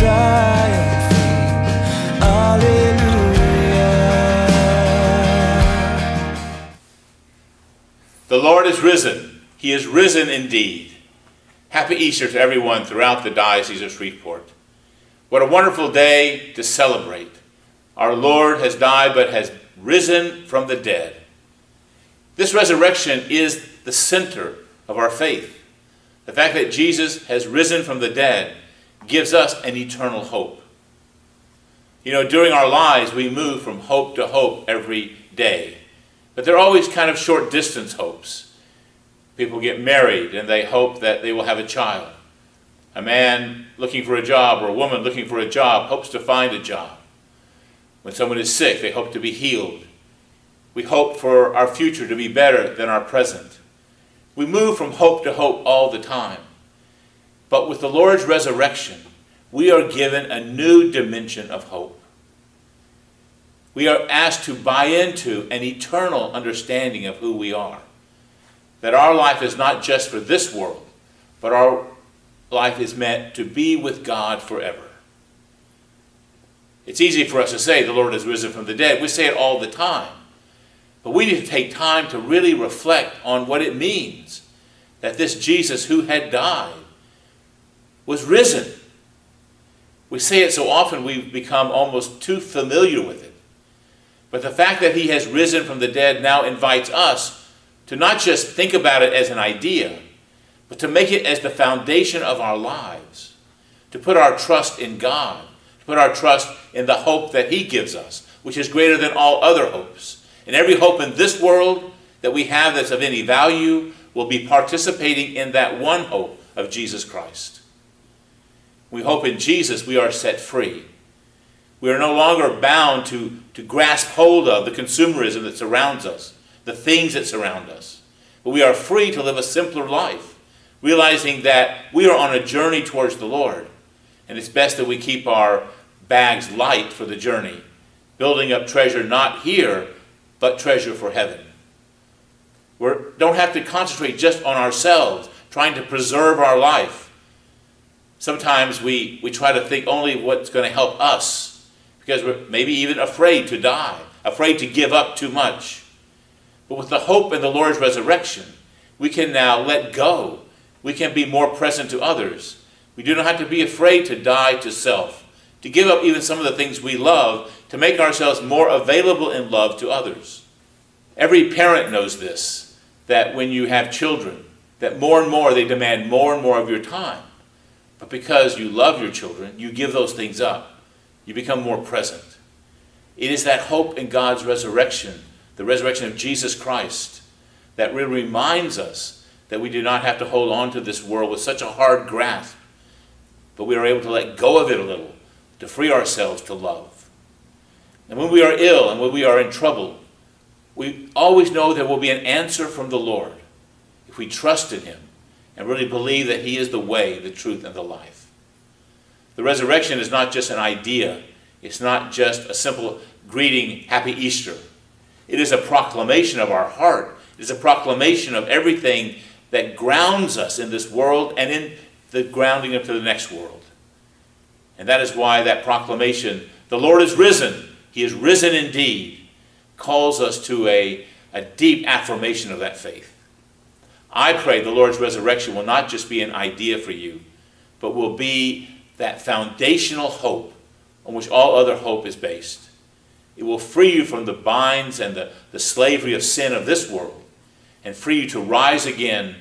triumphing. Alleluia. The Lord is risen. He is risen indeed. Happy Easter to everyone throughout the Diocese of Shreveport. What a wonderful day to celebrate. Our Lord has died but has risen from the dead. This resurrection is the center of our faith. The fact that Jesus has risen from the dead gives us an eternal hope. You know, during our lives, we move from hope to hope every day. But they're always kind of short distance hopes. People get married and they hope that they will have a child. A man looking for a job or a woman looking for a job hopes to find a job. When someone is sick, they hope to be healed. We hope for our future to be better than our present. We move from hope to hope all the time. But with the Lord's resurrection, we are given a new dimension of hope. We are asked to buy into an eternal understanding of who we are. That our life is not just for this world, but our life is meant to be with God forever. It's easy for us to say the Lord has risen from the dead. We say it all the time. But we need to take time to really reflect on what it means that this Jesus who had died was risen. We say it so often we've become almost too familiar with it. But the fact that he has risen from the dead now invites us to not just think about it as an idea, but to make it as the foundation of our lives, to put our trust in God, to put our trust in the hope that he gives us, which is greater than all other hopes. And every hope in this world that we have that's of any value will be participating in that one hope of Jesus Christ. We hope in Jesus we are set free. We are no longer bound to grasp hold of the consumerism that surrounds us, the things that surround us. But we are free to live a simpler life, realizing that we are on a journey towards the Lord. And it's best that we keep our bags light for the journey, building up treasure not here, but treasure for heaven. We don't have to concentrate just on ourselves, trying to preserve our life. Sometimes we try to think only what's going to help us, because we're maybe even afraid to die, afraid to give up too much. But with the hope in the Lord's resurrection, we can now let go. We can be more present to others. We do not have to be afraid to die to self, to give up even some of the things we love, to make ourselves more available in love to others. Every parent knows this, that when you have children, that more and more they demand more and more of your time. But because you love your children, you give those things up. You become more present. It is that hope in God's resurrection, the resurrection of Jesus Christ, that really reminds us that we do not have to hold on to this world with such a hard grasp, but we are able to let go of it a little, to free ourselves to love. And when we are ill and when we are in trouble, we always know there will be an answer from the Lord if we trust in him and really believe that he is the way, the truth, and the life. The resurrection is not just an idea. It's not just a simple greeting, Happy Easter. It is a proclamation of our heart. It is a proclamation of everything that grounds us in this world and in the grounding into the next world. And that is why that proclamation, the Lord is risen, he is risen indeed, calls us to a deep affirmation of that faith. I pray the Lord's resurrection will not just be an idea for you, but will be that foundational hope on which all other hope is based. It will free you from the binds and the slavery of sin of this world and free you to rise again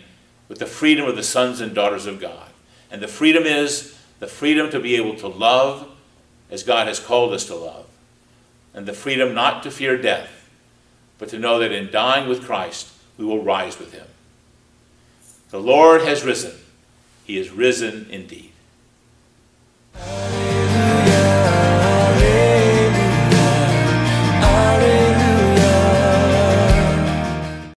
with the freedom of the sons and daughters of God. And the freedom is the freedom to be able to love as God has called us to love. And the freedom not to fear death, but to know that in dying with Christ, we will rise with him. The Lord has risen. He is risen indeed.